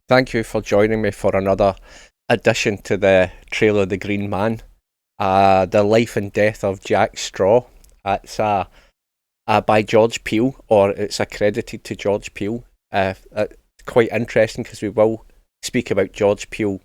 Thank you for joining me for another addition to the Trail of the Green Man. The Life and Death of Jack Straw. It's by George Peele, or it's accredited to George Peele. It's quite interesting because we will speak about George Peele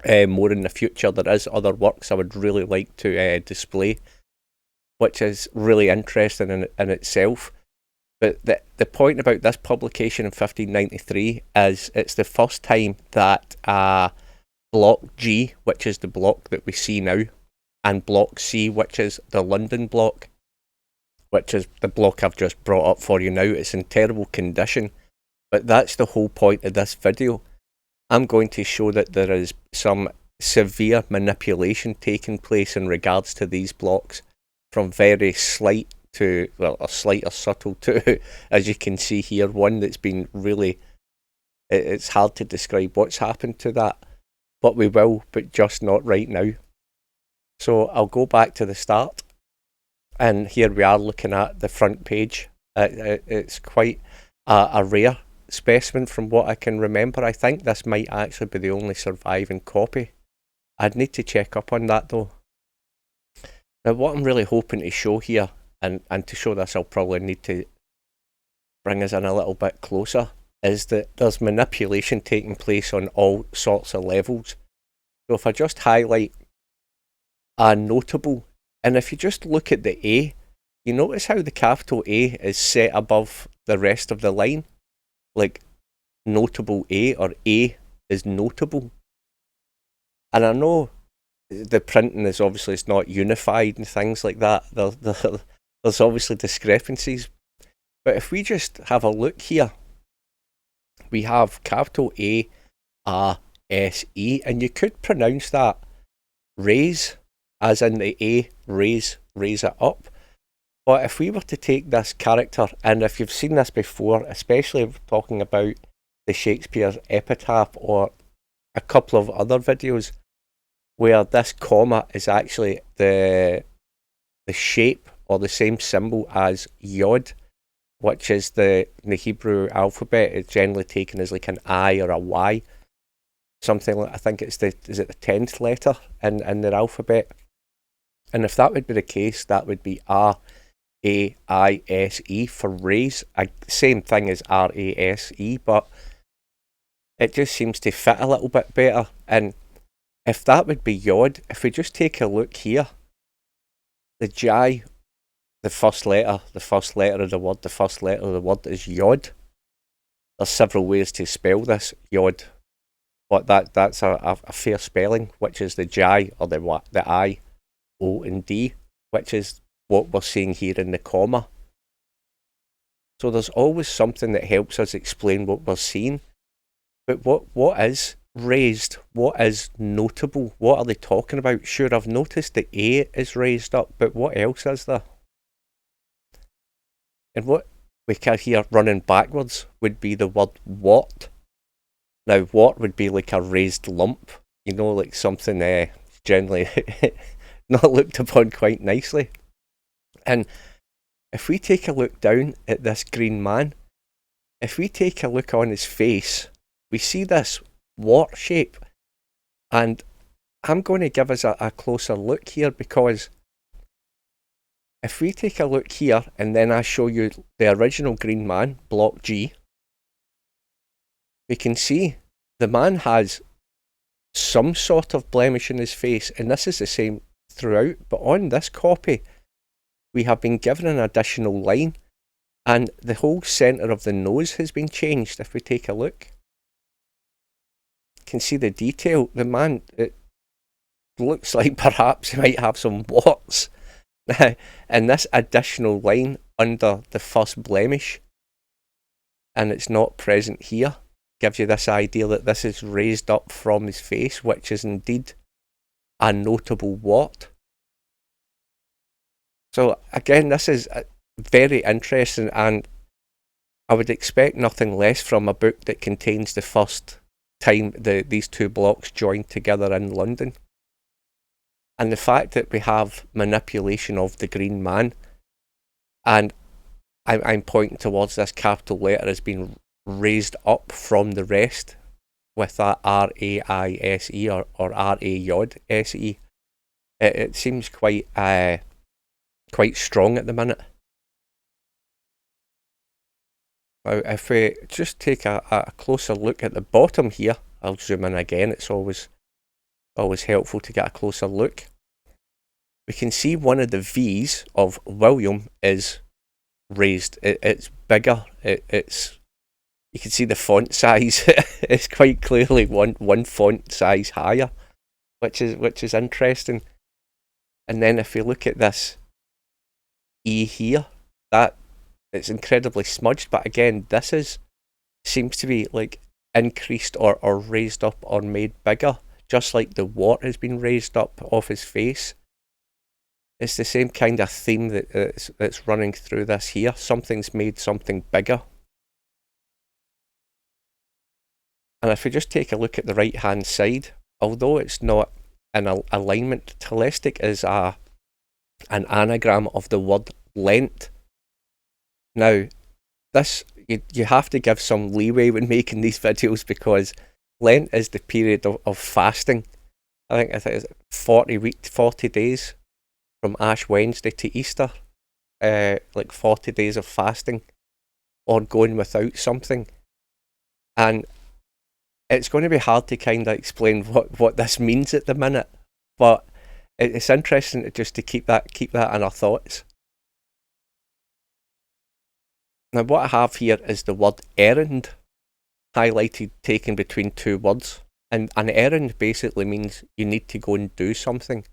more in the future. There is other works I would really like to display, which is really interesting in itself. But the point about this publication in 1593 is it's the first time that Block G, which is the block that we see now, and Block C, which is the London block, which is the block I've just brought up for you now. It's in terrible condition, but that's the whole point of this video. I'm going to show that there is some severe manipulation taking place in regards to these blocks, from very slight to, well, or slight or subtle to, as you can see here, one that's been really, it's hard to describe what's happened to that, but we will, but just not right now. So I'll go back to the start, and here we are looking at the front page. It's quite a rare specimen from what I can remember. I think this might actually be the only surviving copy. I'd need to check up on that though. Now what I'm really hoping to show here, and to show this I'll probably need to bring us in a little bit closer, is that there's manipulation taking place on all sorts of levels. So if I just highlight a notable, and if you just look at the A, you notice how the capital A is set above the rest of the line, like notable A, or A is notable. And I know the printing is obviously, it's not unified and things like that. There's obviously discrepancies, but if we just have a look here, we have capital A, R, S, E, and you could pronounce that raise, as in the A, raise it up. But if we were to take this character, and if you've seen this before, especially talking about the Shakespeare epitaph or a couple of other videos, where this comma is actually the shape or the same symbol as yod, which is the Hebrew alphabet. It's generally taken as like an I or a Y, something like, I think it's the 10th letter in their alphabet. And if that would be the case, that would be R-A-I-S-E for raise, same thing as R-A-S-E, but it just seems to fit a little bit better. And if that would be yod, if we just take a look here, the J, the first letter of the word, is yod. There's several ways to spell this, yod, but that's a fair spelling, which is the J, or the I, O and D, which is what we're seeing here in the comma. So there's always something that helps us explain what we're seeing. But what is raised? What is notable? What are they talking about? Sure, I've noticed the A is raised up, but what else is there? And what we can hear running backwards would be the word what. Now, what would be like a raised lump, like something generally not looked upon quite nicely. And if we take a look down at this green man, if we take a look on his face, we see this wart shape. And I'm going to give us a closer look here, because if we take a look here and then I show you the original green man, block G, we can see the man has some sort of blemish in his face, and this is the same throughout, but on this copy we have been given an additional line, and the whole centre of the nose has been changed. If we take a look, you can see the detail. The man, it looks like perhaps he might have some warts. And this additional line under the first blemish, and it's not present here, gives you this idea that this is raised up from his face, which is indeed a notable wart. So again, this is very interesting, and I would expect nothing less from a book that contains the first time these two blocks joined together in London. And the fact that we have manipulation of the green man, and I'm pointing towards this capital letter as being raised up from the rest, with that R-A-I-S-E or R-A-J-S-E. It seems quite strong at the minute. Now, if we just take a closer look at the bottom here, I'll zoom in again, it's always helpful to get a closer look. We can see one of the V's of William is raised. It's bigger. It's you can see the font size. It's quite clearly one font size higher, which is interesting. And then if we look at this E here, that it's incredibly smudged, but again, this seems to be like increased or raised up or made bigger, just like the wart has been raised up off his face. It's the same kind of theme that's running through this here. Something's made something bigger. And if we just take a look at the right hand side, although it's not in alignment, telestic is an anagram of the word Lent. Now, this you have to give some leeway when making these videos, because Lent is the period of fasting. I think it's 40 days from Ash Wednesday to Easter, like 40 days of fasting or going without something. And it's going to be hard to kind of explain what this means at the minute, but it's interesting to keep that in our thoughts. Now, what I have here is the word errand highlighted, taken between two words. And an errand basically means you need to go and do something.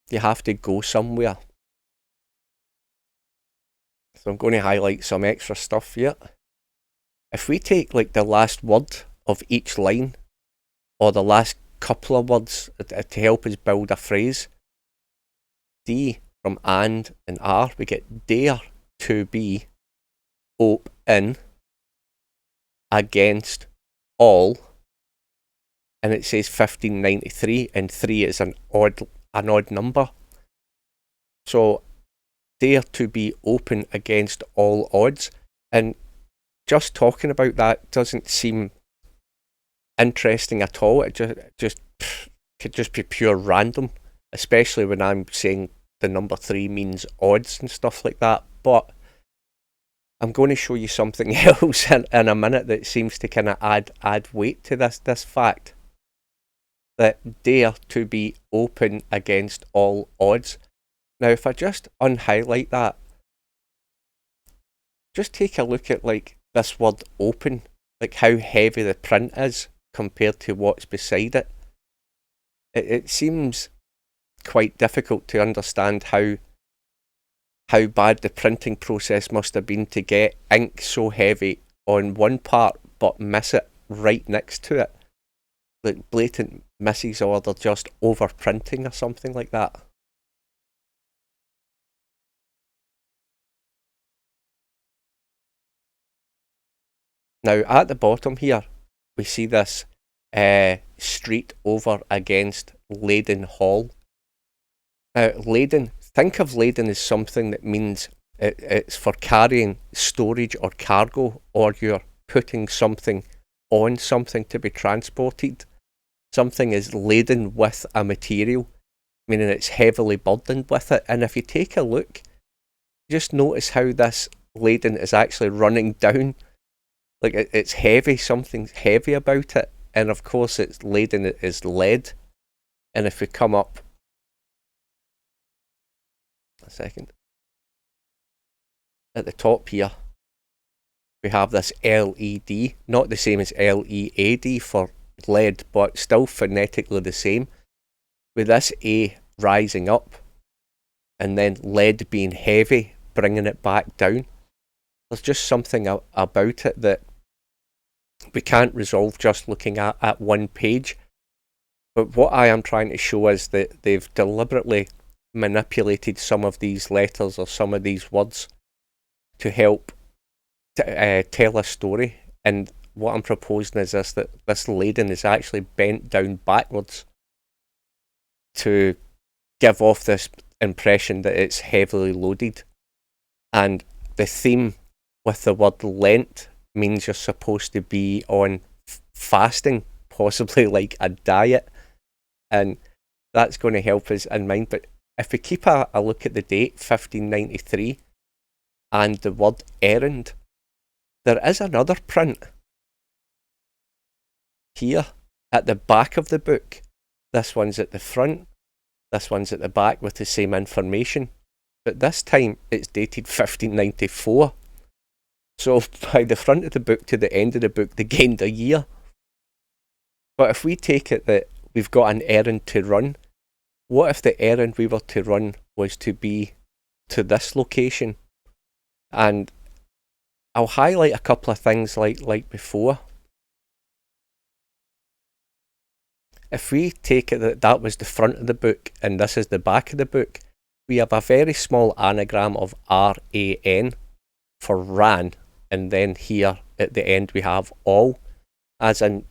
You have to go somewhere. So I'm going to highlight some extra stuff here. If we take like the last word of each line, or the last couple of words to help us build a phrase, D from and R, we get dare to be open against all, and it says 1593, and 3 is an odd number. So dare to be open against all odds, and just talking about that doesn't seem interesting at all. It just could just be pure random, especially when I'm saying the number 3 means odds and stuff like that. But I'm going to show you something else in a minute that seems to kind of add weight to this fact, that dare to be open against all odds. Now, if I just unhighlight that, just take a look at like this word open, like how heavy the print is compared to what's beside it. It seems quite difficult to understand how bad the printing process must have been to get ink so heavy on one part but miss it right next to it. Like blatant misses, or they're just overprinting or something like that. Now at the bottom here we see this street over against Leyden Hall. Now Leyden, think of Leyden as something that means it's for carrying storage or cargo, or you're putting something on something to be transported. Something is laden with a material, meaning it's heavily burdened with it. And if you take a look, just notice how this laden is actually running down. Like it's heavy, something's heavy about it. And of course it's laden is lead. And if we come up a second, at the top here, we have this LED, not the same as LEAD for lead, but still phonetically the same, with this A rising up and then lead being heavy, bringing it back down. There's just something about it that we can't resolve just looking at one page. But what I am trying to show is that they've deliberately manipulated some of these letters or some of these words to help tell a story. And what I'm proposing is that this laden is actually bent down backwards to give off this impression that it's heavily loaded. And the theme with the word lent means you're supposed to be on fasting, possibly like a diet, and that's going to help us in mind. But if we keep a look at the date 1593 and the word errand, there is another print here at the back of the book. This one's at the front, this one's at the back with the same information, but this time it's dated 1594. So by the front of the book to the end of the book, they gained a year. But if we take it that we've got an errand to run, what if the errand we were to run was to be to this location? And I'll highlight a couple of things like before. If we take it that that was the front of the book and this is the back of the book, we have a very small anagram of RAN for ran, and then here at the end we have all, as in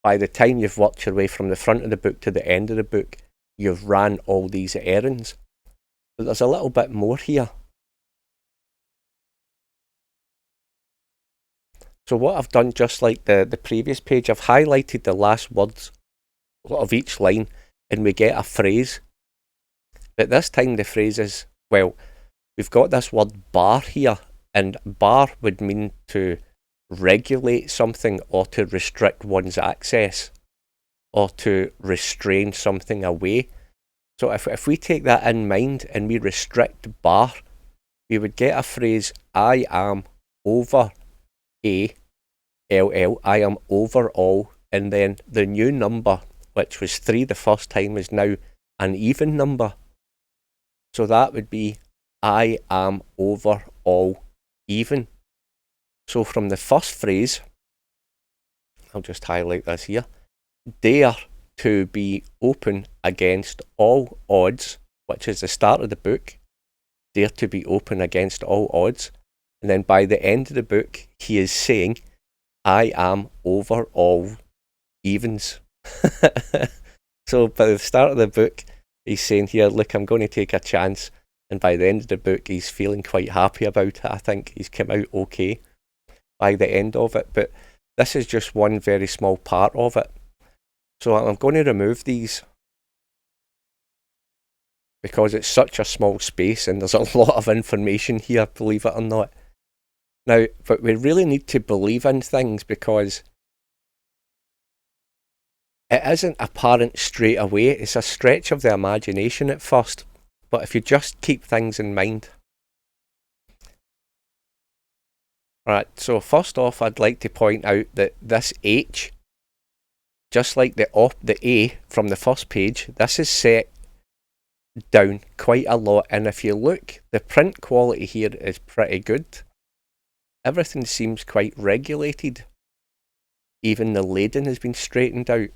by the time you've worked your way from the front of the book to the end of the book, you've ran all these errands. But there's a little bit more here. So what I've done, just like the previous page, I've highlighted the last words of each line and we get a phrase. But this time the phrase is, well, we've got this word bar here, and bar would mean to regulate something or to restrict one's access or to restrain something away. So if we take that in mind and we restrict bar, we would get a phrase, I am over ALL, I am over all, and then the new number, which was 3 the first time, is now an even number. So that would be I am over all even. So from the first phrase, I'll just highlight this here, dare to be open against all odds, which is the start of the book, dare to be open against all odds. And then by the end of the book, he is saying, I am over all evens. So by the start of the book, he's saying here, look, I'm going to take a chance. And by the end of the book, he's feeling quite happy about it. I think he's come out okay by the end of it. But this is just one very small part of it. So I'm going to remove these because it's such a small space and there's a lot of information here, believe it or not. Now, but we really need to believe in things because it isn't apparent straight away. It's a stretch of the imagination at first. But if you just keep things in mind. Right, so first off, I'd like to point out that this H, just like the A from the first page, this is set down quite a lot. And if you look, the print quality here is pretty good. Everything seems quite regulated. Even the leading has been straightened out.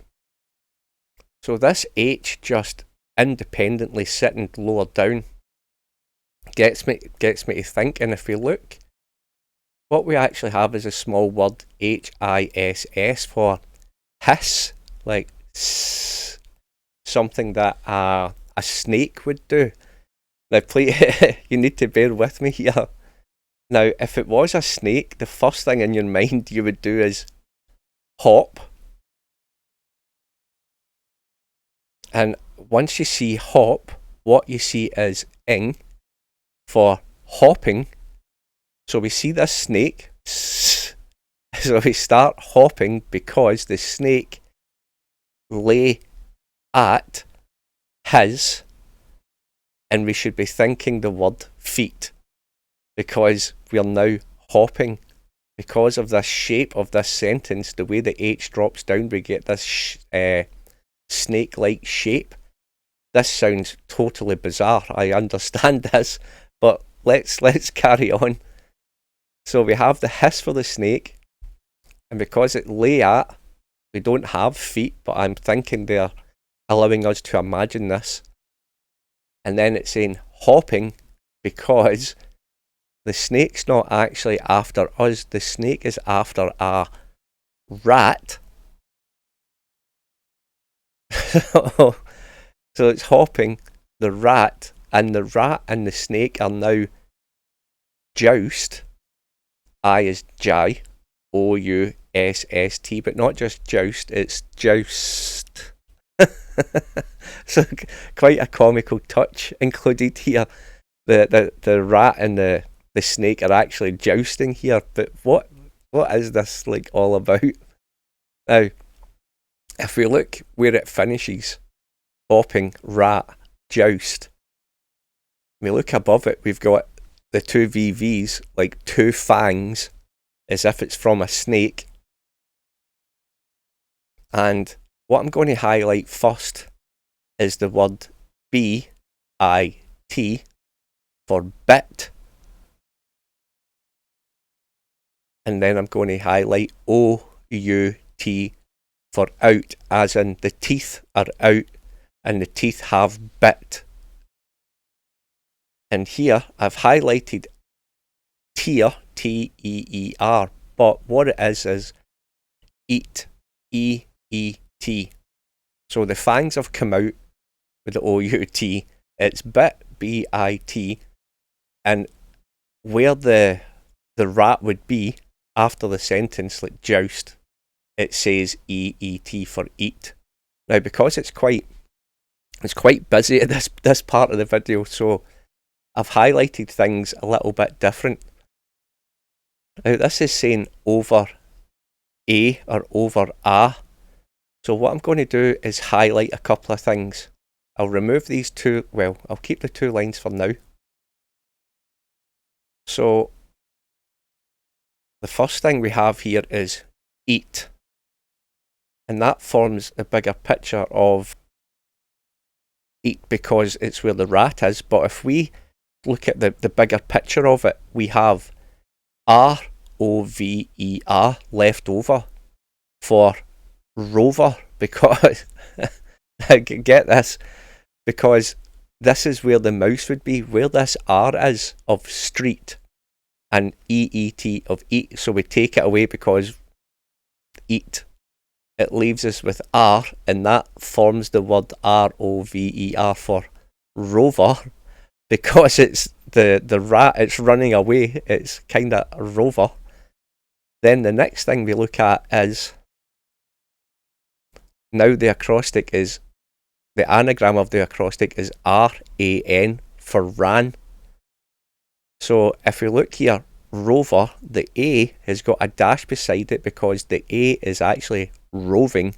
So this H just independently sitting lower down gets me to think. And if we look, what we actually have is a small word HISS for hiss, like something that a snake would do. Now please, you need to bear with me here. Now if it was a snake, the first thing in your mind you would do is hop. And once you see hop, what you see is ing for hopping. So we see this snake, so we start hopping because the snake lay at his, and we should be thinking the word feet because we are now hopping. Because of this shape of this sentence, the way the H drops down, we get this snake-like shape. This sounds totally bizarre, I understand this, but let's carry on. So we have the hiss for the snake, and because it lay at, we don't have feet, but I'm thinking they're allowing us to imagine this. And then it's saying hopping because the snake's not actually after us, the snake is after a rat. So it's hopping, the rat and the snake are now joust. I is jai, O-U, S-S-T, but not just joust, it's joust. So quite a comical touch included here. The rat and the snake are actually jousting here, but what is this like all about? Now, if we look where it finishes, bopping, rat, joust, we look above it, we've got the two VVs, like two fangs, as if it's from a snake. And what I'm going to highlight first is the word B-I-T for bit. And then I'm going to highlight O-U-T for out, as in the teeth are out and the teeth have bit. And here I've highlighted tear, T-E-E-R, but what it is eat, E-E-T. So the fangs have come out with the O-U-T, it's bit, B-I-T, and where the rat would be after the sentence, like joust, it says E-E-T for eat. Now, because it's quite busy at this part of the video, so I've highlighted things a little bit different. Now, this is saying over A or over A. So what I'm going to do is highlight a couple of things. I'll remove these two, well, I'll keep the two lines for now. So the first thing we have here is eat. And that forms a bigger picture of eat because it's where the rat is. But if we look at the bigger picture of it, we have R-O-V-E-R left over for rover, because get this, because this is where the mouse would be, where this R is of street, and E-E-T of eat, so we take it away because eat. It leaves us with R, and that forms the word R-O-V-E-R for rover, because it's the rat, it's running away, it's kind of a rover. Then the next thing we look at is, now the acrostic is, the anagram of the acrostic is R-A-N for ran. So if we look here, rover, the A has got a dash beside it because the A is actually roving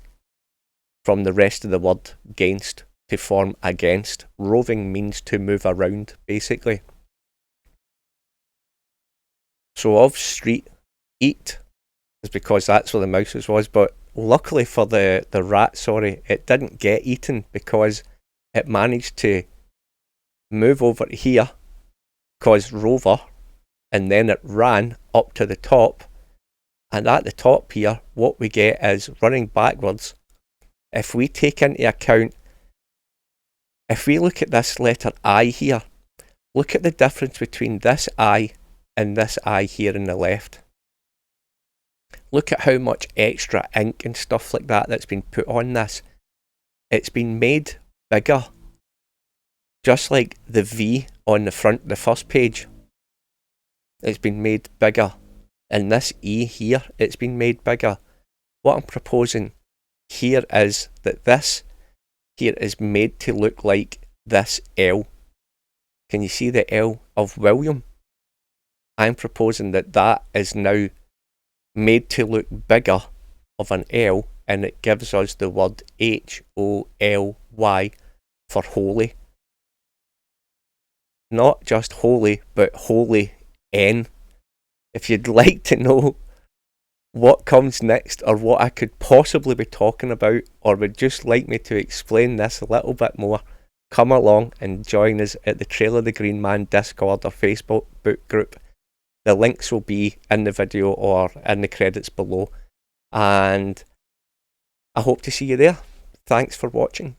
from the rest of the word against to form against. Roving means to move around, basically. So of street, eat is because that's where the mouse was, but luckily for the rat, it didn't get eaten because it managed to move over to here, because rover, and then it ran up to the top, and at the top here what we get is running backwards. If we take into account, if we look at this letter I here, look at the difference between this I and this I here in the left. Look at how much extra ink and stuff like that's been put on this. It's been made bigger. Just like the V on the front, the first page. It's been made bigger. And this E here, it's been made bigger. What I'm proposing here is that this here is made to look like this L. Can you see the L of William? I'm proposing that that is now made to look bigger of an L, and it gives us the word H-O-L-Y for holy. Not just holy, but holy N. If you'd like to know what comes next, or what I could possibly be talking about, or would just like me to explain this a little bit more, come along and join us at the Trail of the Green Man Discord or Facebook book group. The links will be in the video or in the credits below. And I hope to see you there. Thanks for watching.